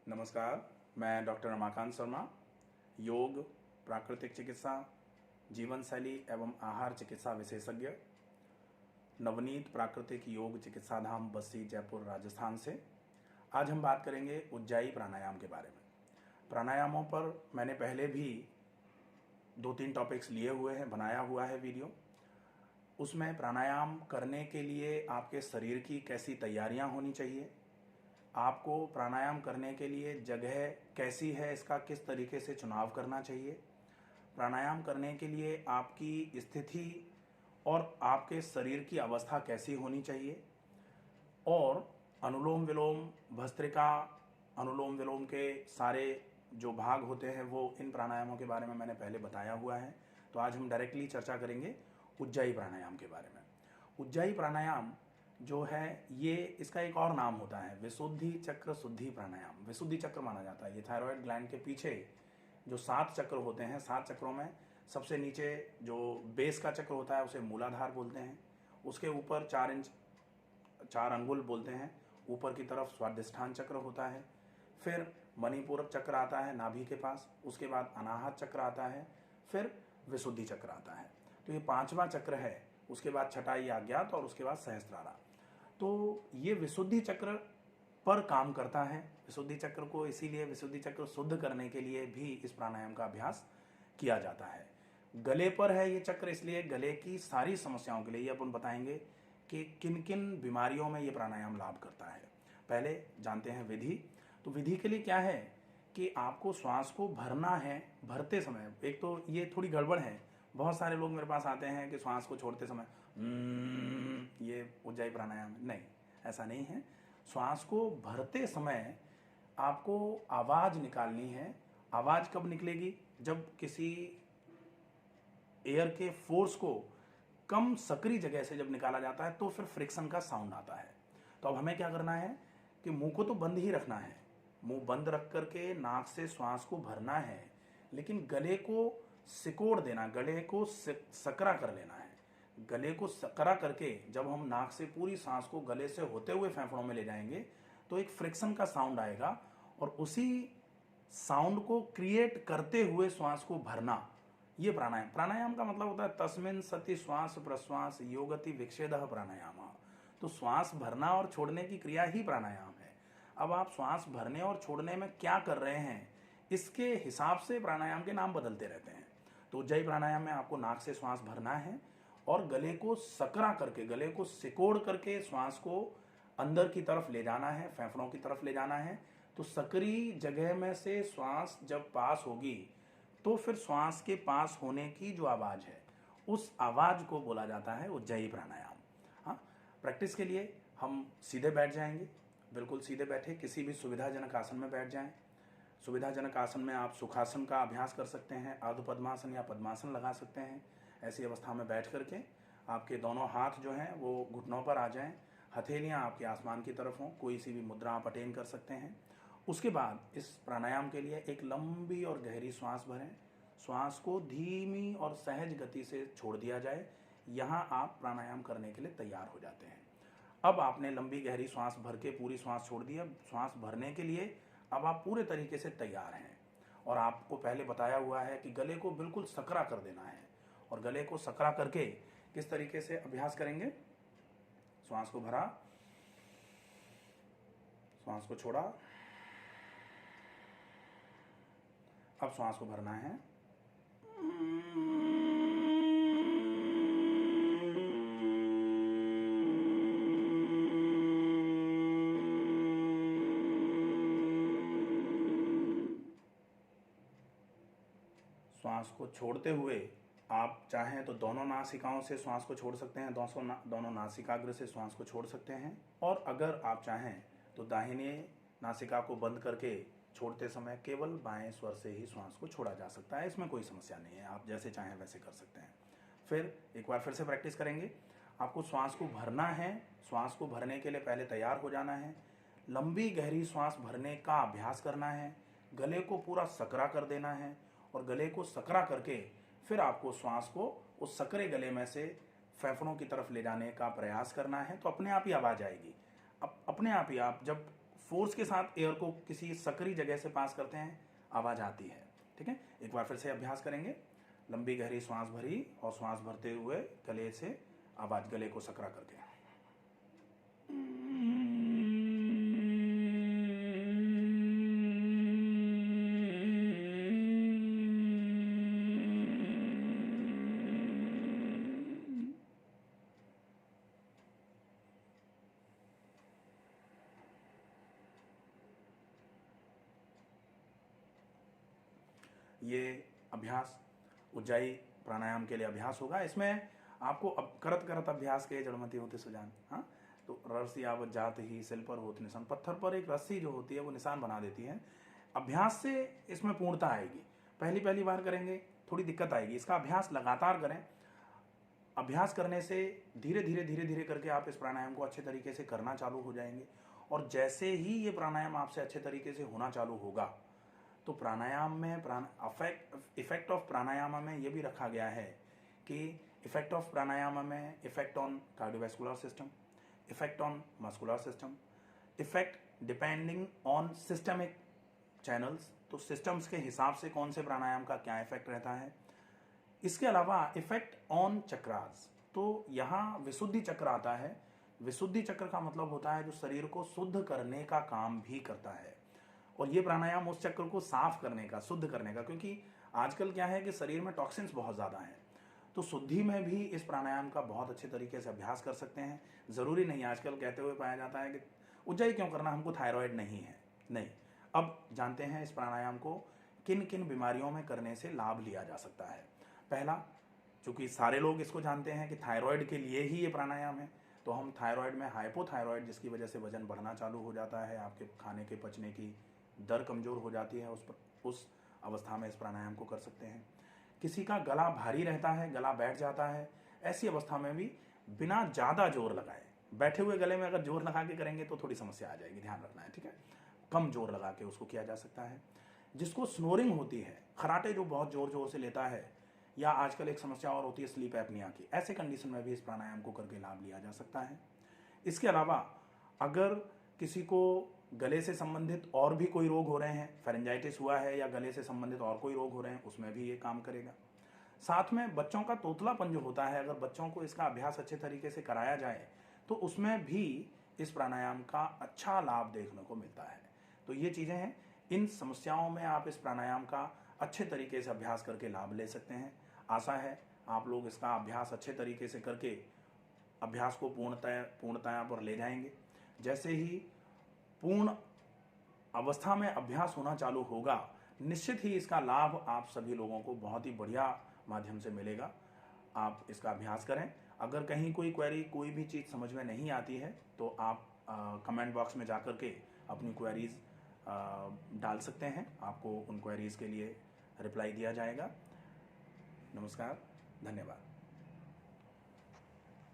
नमस्कार, मैं डॉक्टर रमाकांत शर्मा, योग, प्राकृतिक चिकित्सा, जीवन शैली एवं आहार चिकित्सा विशेषज्ञ, नवनीत प्राकृतिक योग चिकित्सा धाम, बस्सी, जयपुर, राजस्थान से। आज हम बात करेंगे उज्जाई प्राणायाम के बारे में। प्राणायामों पर मैंने पहले भी 2-3 टॉपिक्स लिए हुए हैं, बनाया हुआ है वीडियो। उसमें प्राणायाम करने के लिए आपके शरीर की कैसी तैयारियां होनी चाहिए, आपको प्राणायाम करने के लिए जगह कैसी है, इसका किस तरीके से चुनाव करना चाहिए, प्राणायाम करने के लिए आपकी स्थिति और आपके शरीर की अवस्था कैसी होनी चाहिए, और अनुलोम विलोम, भस्त्रिका, अनुलोम विलोम के सारे जो भाग होते हैं वो इन प्राणायामों के बारे में मैंने पहले बताया हुआ है। तो आज हम डायरेक्टली चर्चा करेंगे उज्जाई प्राणायाम के बारे में। उज्जाई प्राणायाम जो है, ये इसका एक और नाम होता है विशुद्धि चक्र शुद्धि प्राणायाम। विशुद्धि चक्र माना जाता है, ये थायराइड ग्लैंड के पीछे जो 7 चक्र होते हैं, 7 चक्रों में सबसे नीचे जो बेस का चक्र होता है उसे मूलाधार बोलते हैं। उसके ऊपर 4 अंगुल बोलते हैं, ऊपर की तरफ स्वादिष्ठान चक्र होता है। फिर मणिपुर चक्र आता है नाभि के पास, उसके बाद अनाहत चक्र आता है, फिर विशुद्धि चक्र आता है। तो ये 5वां चक्र है। उसके बाद छठाई आज्ञात और उसके बाद सहस्त्रारा। तो ये विशुद्धि चक्र पर काम करता है। विशुद्धि चक्र को इसीलिए विशुद्धि चक्र शुद्ध करने के लिए भी इस प्राणायाम का अभ्यास किया जाता है। गले पर है ये चक्र, इसलिए गले की सारी समस्याओं के लिए ये अपन बताएंगे कि किन किन बीमारियों में ये प्राणायाम लाभ करता है। पहले जानते हैं विधि। तो विधि के लिए क्या है कि आपको श्वास को भरना है। भरते समय एक तो ये थोड़ी गड़बड़ है, बहुत सारे लोग मेरे पास आते हैं कि श्वास को छोड़ते समय ये उज्जाई प्राणायाम, नहीं, ऐसा नहीं है। श्वास को भरते समय आपको आवाज निकालनी है। आवाज कब निकलेगी? जब किसी एयर के फोर्स को कम सक्रिय जगह से जब निकाला जाता है तो फिर फ्रिक्शन का साउंड आता है। तो अब हमें क्या करना है कि मुंह को तो बंद ही रखना है, मुंह बंद रख करके नाक से श्वास को भरना है, लेकिन गले को सिकोड़ देना, गले को सकरा कर लेना है। गले को सकरा करके जब हम नाक से पूरी सांस को गले से होते हुए फेफड़ों में ले जाएंगे तो एक फ्रिक्शन का साउंड आएगा, और उसी साउंड को क्रिएट करते हुए श्वास को भरना, ये प्राणायाम। प्राणायाम का मतलब होता है तस्मिन् सति श्वास प्रश्वास योगति विक्षेदः प्राणायाम। तो श्वास भरना और छोड़ने की क्रिया ही प्राणायाम है। अब आप श्वास भरने और छोड़ने में क्या कर रहे हैं, इसके हिसाब से प्राणायाम के नाम बदलते रहते हैं। तो उज्जाई प्राणायाम में आपको नाक से श्वास भरना है और गले को सकरा करके, गले को सिकोड़ करके श्वास को अंदर की तरफ ले जाना है, फेफड़ों की तरफ ले जाना है। तो सक्रिय जगह में से श्वास जब पास होगी तो फिर श्वास के पास होने की जो आवाज है, उस आवाज को बोला जाता है उज्जाई प्राणायाम। हाँ, प्रैक्टिस के लिए हम सीधे बैठ जाएंगे, बिल्कुल सीधे बैठे, किसी भी सुविधाजनक आसन में बैठ जाएं। सुविधाजनक आसन में आप सुखासन का अभ्यास कर सकते हैं, अर्ध पद्मासन या पद्मासन लगा सकते हैं। ऐसी अवस्था में बैठ करके आपके दोनों हाथ जो हैं वो घुटनों पर आ जाएं, हथेलियां आपके आसमान की तरफ हों, कोई सी भी मुद्रा आप अटेन कर सकते हैं। उसके बाद इस प्राणायाम के लिए एक लंबी और गहरी श्वास भरें। श्वास को धीमी और सहज गति से छोड़ दिया जाए। यहाँ आप प्राणायाम करने के लिए तैयार हो जाते हैं। अब आपने लंबी गहरी श्वास भर के पूरी श्वास छोड़ दी। अब श्वास भरने के लिए अब आप पूरे तरीके से तैयार हैं, और आपको पहले बताया हुआ है कि गले को बिल्कुल सकरा कर देना है। और गले को सकरा करके किस तरीके से अभ्यास करेंगे? श्वास को भरा, श्वास को छोड़ा, अब श्वास को भरना है। श्वास को छोड़ते हुए आप चाहें तो दोनों नासिकाओं से श्वास को छोड़ सकते हैं, दोनों नासिकाग्र से श्वास को छोड़ सकते हैं, और अगर आप चाहें तो दाहिने नासिका को बंद करके छोड़ते समय केवल बाएं स्वर से ही श्वास को छोड़ा जा सकता है। इसमें कोई समस्या नहीं है, आप जैसे चाहें वैसे कर सकते हैं। फिर एक बार फिर से प्रैक्टिस करेंगे। आपको श्वास को भरना है। श्वास को भरने के लिए पहले तैयार हो जाना है, लंबी गहरी श्वास भरने का अभ्यास करना है, गले को पूरा सकरा कर देना है, और गले को सकरा करके फिर आपको श्वास को उस सकरे गले में से फेफड़ों की तरफ ले जाने का प्रयास करना है। तो अपने आप ही आवाज आएगी। अब अपने आप ही आप जब फोर्स के साथ एयर को किसी सकरी जगह से पास करते हैं, आवाज आती है। ठीक है, एक बार फिर से अभ्यास करेंगे। लंबी गहरी श्वास भरी और श्वास भरते हुए गले से आवाज, गले को सकरा करके। ये अभ्यास उज्जाई प्राणायाम के लिए अभ्यास होगा। इसमें आपको अब करत करत अभ्यास के जड़मती होते सुजान। हाँ, तो रस्सी आवत जात ही सिल पर होते निशान, पत्थर पर एक रस्सी जो होती है वो निशान बना देती है। अभ्यास से इसमें पूर्णता आएगी। पहली पहली बार करेंगे थोड़ी दिक्कत आएगी, इसका अभ्यास लगातार करें। अभ्यास करने से धीरे धीरे धीरे धीरे करके आप इस प्राणायाम को अच्छे तरीके से करना चालू हो जाएंगे। और जैसे ही ये प्राणायाम आपसे अच्छे तरीके से होना चालू होगा तो प्राणायाम में इफेक्ट ऑफ प्राणायाम में ये भी रखा गया है कि इफेक्ट ऑफ प्राणायाम में effect on cardiovascular system, effect on muscular system, effect depending on systemic channels, तो सिस्टम्स के हिसाब से कौन से प्राणायाम का क्या इफेक्ट रहता है। इसके अलावा इफेक्ट ऑन चक्रास, तो यहाँ विशुद्धि चक्र आता है। विशुद्धि चक्र का मतलब होता है जो शरीर को शुद्ध करने का काम भी करता है। और ये प्राणायाम उस चक्र को साफ करने का, शुद्ध करने का, क्योंकि आजकल क्या है कि शरीर में टॉक्सिन्स बहुत ज़्यादा हैं, तो शुद्धि में भी इस प्राणायाम का बहुत अच्छे तरीके से अभ्यास कर सकते हैं। ज़रूरी नहीं, आजकल कहते हुए पाया जाता है कि उज्जाई क्यों करना, हमको थायराइड नहीं है। नहीं, अब जानते हैं इस प्राणायाम को किन किन बीमारियों में करने से लाभ लिया जा सकता है। पहला, चूंकि सारे लोग इसको जानते हैं कि थायराइड के लिए ही ये प्राणायाम है, तो हम थायराइड में हाइपोथायराइड, जिसकी वजह से वजन बढ़ना चालू हो जाता है, आपके खाने के पचने की दर कमज़ोर हो जाती है, उस अवस्था में इस प्राणायाम को कर सकते हैं। किसी का गला भारी रहता है, गला बैठ जाता है, ऐसी अवस्था में भी बिना ज़्यादा जोर लगाए, बैठे हुए गले में अगर जोर लगा के करेंगे तो थोड़ी समस्या आ जाएगी, ध्यान रखना है। ठीक है, कम जोर लगा के उसको किया जा सकता है। जिसको स्नोरिंग होती है, खराटे जो बहुत जोर जोर से लेता है, या आजकल एक समस्या और होती है स्लीप एपनिया की, ऐसे कंडीशन में भी इस प्राणायाम को करके लाभ लिया जा सकता है। इसके अलावा अगर किसी को गले से संबंधित और भी कोई रोग हो रहे हैं, फेरेंजाइटिस हुआ है या गले से संबंधित और कोई रोग हो रहे हैं, उसमें भी ये काम करेगा। साथ में बच्चों का तोतलापन जो होता है, अगर बच्चों को इसका अभ्यास अच्छे तरीके से कराया जाए तो उसमें भी इस प्राणायाम का अच्छा लाभ देखने को मिलता है। तो ये चीज़ें हैं, इन समस्याओं में आप इस प्राणायाम का अच्छे तरीके से अभ्यास करके लाभ ले सकते हैं। आशा है आप लोग इसका अभ्यास अच्छे तरीके से करके अभ्यास को पूर्णतया पर ले जाएंगे। जैसे ही पूर्ण अवस्था में अभ्यास होना चालू होगा, निश्चित ही इसका लाभ आप सभी लोगों को बहुत ही बढ़िया माध्यम से मिलेगा। आप इसका अभ्यास करें। अगर कहीं कोई क्वेरी, कोई भी चीज़ समझ में नहीं आती है तो आप कमेंट बॉक्स में जाकर के अपनी क्वेरीज डाल सकते हैं, आपको उन क्वेरीज के लिए रिप्लाई दिया जाएगा। नमस्कार, धन्यवाद।